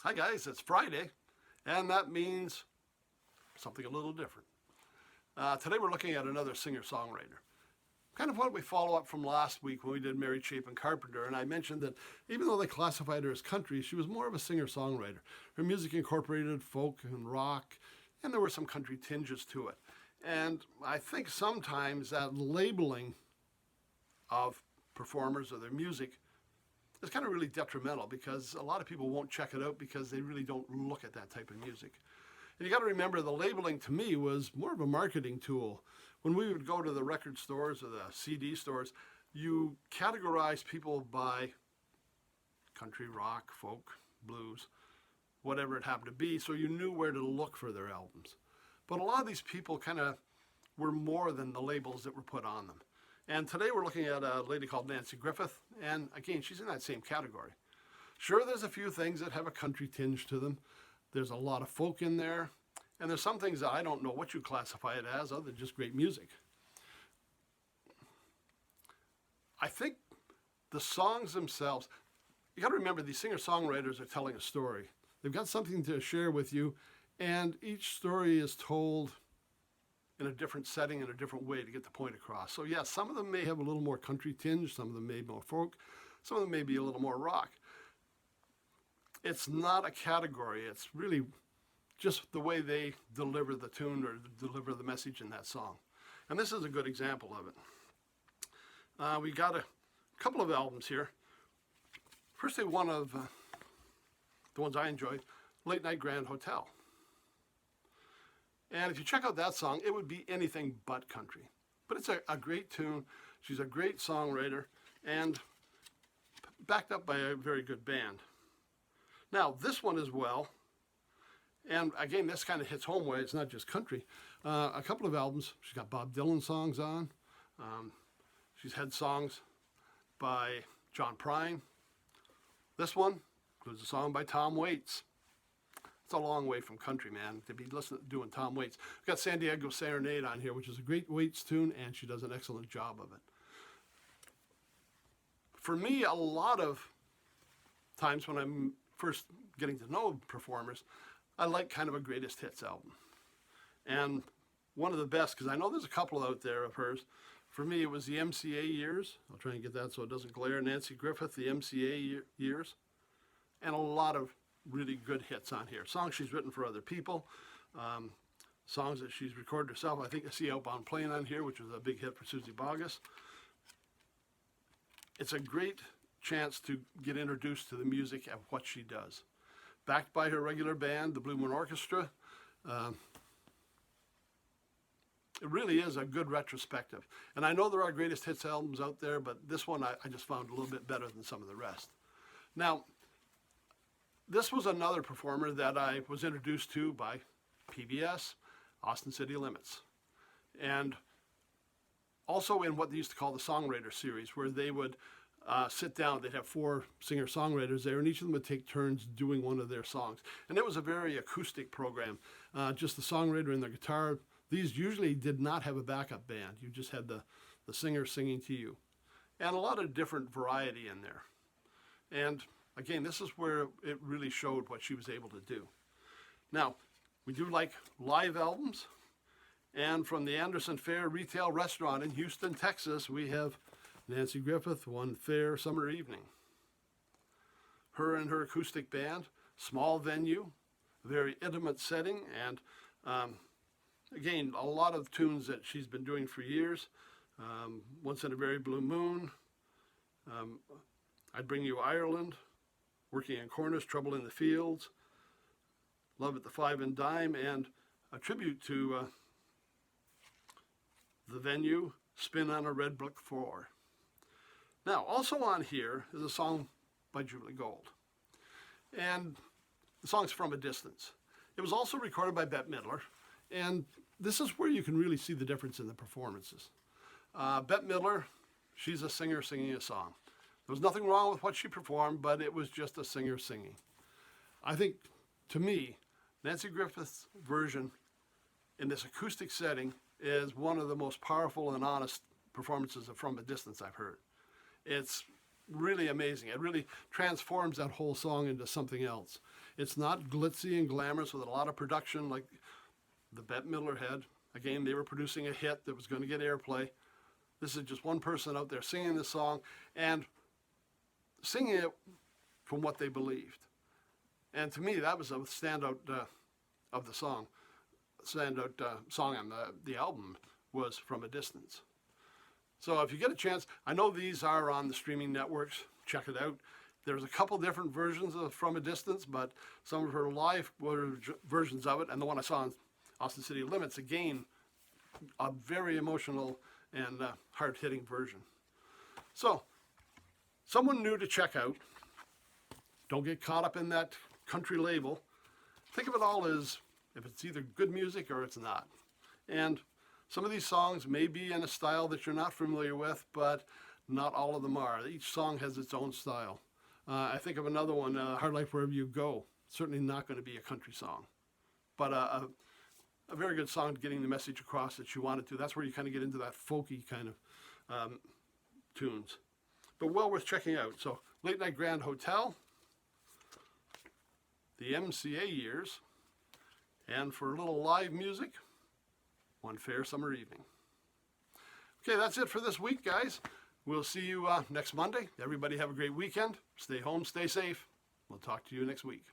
Hi guys, it's Friday, and that means something a little different. Today we're looking at another singer-songwriter. Kind of what we follow up from last week when we did Mary Chapin Carpenter, and I mentioned that even though they classified her as country, she was more of a singer-songwriter. Her music incorporated folk and rock, and there were some country tinges to it. And I think sometimes that labeling of performers or their music is kind of really detrimental because a lot of people won't check it out because they really don't look at that type of music. And you got to remember the labeling to me was more of a marketing tool. When we would go to the record stores or the CD stores, you categorize people by country, rock, folk, blues, whatever it happened to be, so you knew where to look for their albums. But a lot of these people kind of were more than the labels that were put on them. And today we're looking at a lady called Nanci Griffith, and again, she's in that same category. Sure, there's a few things that have a country tinge to them. There's a lot of folk in there, and there's some things that I don't know what you classify it as other than just great music. I think the songs themselves, you got to remember these singer-songwriters are telling a story. They've got something to share with you, and each story is told in a different setting, in a different way to get the point across. So yes, some of them may have a little more country tinge, some of them may be more folk, some of them may be a little more rock. It's not a category, it's really just the way they deliver the tune or deliver the message in that song. And this is a good example of it. We got a couple of albums here. Firstly, one of the ones I enjoyed, Late Night Grand Hotel. And if you check out that song, it would be anything but country. But it's a great tune. She's a great songwriter and backed up by a very good band. Now, this one as well, and again, this kind of hits home where it's not just country. A couple of albums, she's got Bob Dylan songs on. She's had songs by John Prine. This one includes a song by Tom Waits. It's a long way from country, man, to be doing Tom Waits. We've got San Diego Serenade on here, which is a great Waits tune, and she does an excellent job of it. For me, a lot of times when I'm first getting to know performers, I like kind of a greatest hits album. And one of the best, because I know there's a couple out there of hers, for me it was the MCA years. I'll try and get that so it doesn't glare. Nanci Griffith, the MCA years, and a lot of really good hits on here. Songs she's written for other people, songs that she's recorded herself. I think I see Outbound Plane on here, which was a big hit for Susie Boggess. It's a great chance to get introduced to the music of what she does. Backed by her regular band, the Blue Moon Orchestra. It really is a good retrospective. And I know there are greatest hits albums out there, but this one I just found a little bit better than some of the rest. Now, this was another performer that I was introduced to by PBS, Austin City Limits. And also in what they used to call the Songwriter Series, where they would sit down, they'd have 4 singer-songwriters there, and each of them would take turns doing one of their songs. And it was a very acoustic program, just the songwriter and the guitar. These usually did not have a backup band. You just had the singer singing to you. And a lot of different variety in there. And again, this is where it really showed what she was able to do. Now, we do like live albums. And from the Anderson Fair Retail Restaurant in Houston, Texas, we have Nanci Griffith, One Fair Summer Evening. Her and her acoustic band, small venue, very intimate setting, and again, a lot of tunes that she's been doing for years. Once in a Very Blue Moon, I'd Bring You Ireland, Working in Corners, Trouble in the Fields, Love at the Five and Dime, and a tribute to the venue, Spin on a Red Brick Floor. Now, also on here is a song by Julie Gold. And the song's From a Distance. It was also recorded by Bette Midler, and this is where you can really see the difference in the performances. Bette Midler, she's a singer singing a song. There was nothing wrong with what she performed, but it was just a singer singing. I think, to me, Nanci Griffith's version in this acoustic setting is one of the most powerful and honest performances of From a Distance I've heard. It's really amazing. It really transforms that whole song into something else. It's not glitzy and glamorous with a lot of production like the Bette Midler had. Again, they were producing a hit that was going to get airplay. This is just one person out there singing this song and singing it from what they believed. And to me, that was a standout of the song. Standout song on the album was From a Distance. So if you get a chance, I know these are on the streaming networks. Check it out. There's a couple different versions of From a Distance, but some of her live versions of it, and the one I saw in Austin City Limits, again, a very emotional and hard-hitting version. So, someone new to check out. Don't get caught up in that country label. Think of it all as if it's either good music or it's not. And some of these songs may be in a style that you're not familiar with, but not all of them are. Each song has its own style. I think of another one, Hard Life Wherever You Go. Certainly not going to be a country song, but a very good song getting the message across that you wanted to. That's where you kind of get into that folky kind of tunes. But well worth checking out. So Late Night Grand Hotel, the MCA Years, and for a little live music, One Fair Summer Evening. Okay, that's it for this week, guys. We'll see you next Monday. Everybody have a great weekend. Stay home, stay safe. We'll talk to you next week.